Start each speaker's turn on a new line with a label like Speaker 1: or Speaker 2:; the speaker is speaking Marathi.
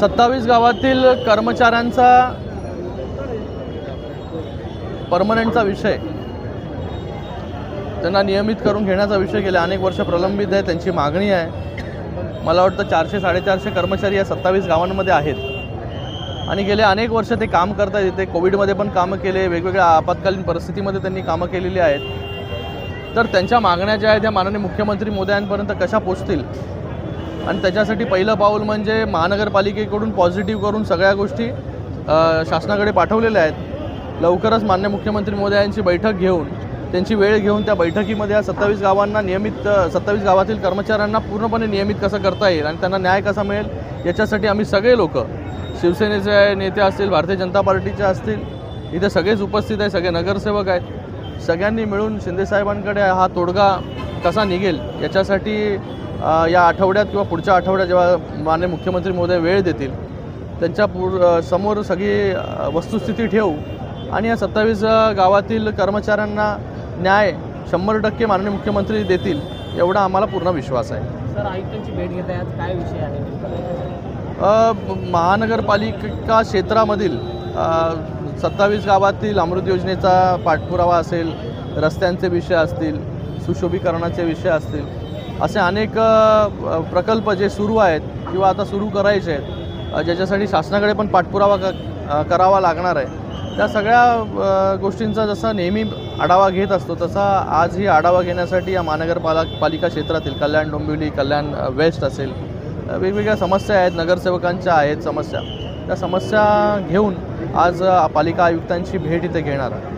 Speaker 1: 27 गावातील कर्मचाऱ्यांचा परमनंटचा विषय, त्यांना नियमित करून घेण्याचा विषय गेले अनेक वर्ष प्रलंबित आहे। त्यांची मागणी आहे। मला वाटतं 400-450 कर्मचारी या 27 गावांमध्ये आहेत आणि गेले अनेक वर्ष ते काम करतात। इथे कोविडमध्ये पण कामं केले, वेगवेगळ्या आपत्कालीन परिस्थितीमध्ये त्यांनी कामं केलेली आहेत। तर त्यांच्या मागण्या ज्या आहेत त्या माननीय मुख्यमंत्री महोदयांपर्यंत कशा पोहोचतील आणि त्याच्यासाठी पहिलं पाऊल म्हणजे महानगरपालिकेकडून पॉझिटिव्ह करून सगळ्या गोष्टी शासनाकडे पाठवलेल्या आहेत। लवकरच माननीय मुख्यमंत्री महोदयांची बैठक घेऊन, त्यांची वेळ घेऊन त्या बैठकीमध्ये या 27 गावांना नियमित 27 गावातील कर्मचाऱ्यांना पूर्णपणे नियमित कसं करता येईल आणि त्यांना न्याय कसा मिळेल याच्यासाठी आम्ही सगळे लोक, शिवसेनेचे नेते असतील, भारतीय जनता पार्टीचे असतील, इथे सगळेच उपस्थित आहे, सगळे नगरसेवक आहेत, सगळ्यांनी मिळून शिंदेसाहेबांकडे हा तोडगा कसा निघेल याच्यासाठी या आठवड्यात किंवा पुढच्या आठवड्यात जेव्हा माननीय मुख्यमंत्री महोदय वेळ देतील त्यांच्या समोर सगळी वस्तुस्थिती ठेवू आणि या 27 गावातील कर्मचाऱ्यांना न्याय 100% माननीय मुख्यमंत्री देतील एवढा आम्हाला पूर्ण विश्वास आहे।
Speaker 2: सर, आयुक्तांची भेट घेत आहे, आज काय विषय आहे?
Speaker 1: महानगरपालिका क्षेत्रामधील 27 गावातील अमृत योजनेचा पाठपुरावा असेल, रस्त्यांचे विषय असतील, सुशोभीकरणाचे विषय असतील, असे अनेक प्रकल्प जे सुरू आहेत किंवा आता सुरू करायचे आहेत, ज्याच्यासाठी शासनाकडे पण पाठपुरावा करावा लागणार आहे, त्या सगळ्या गोष्टींचा जसा नेहमी आढावा घेत असतो तसा आजही आढावा घेण्यासाठी या महानगरपालिका क्षेत्रातील कल्याण डोंबिवली, कल्याण वेस्ट असेल, वेगवेगळ्या समस्या आहेत, नगरसेवकांच्या आहेत समस्या, त्या समस्या घेऊन आज पालिका आयुक्तांची भेट इथे घेणार आहे।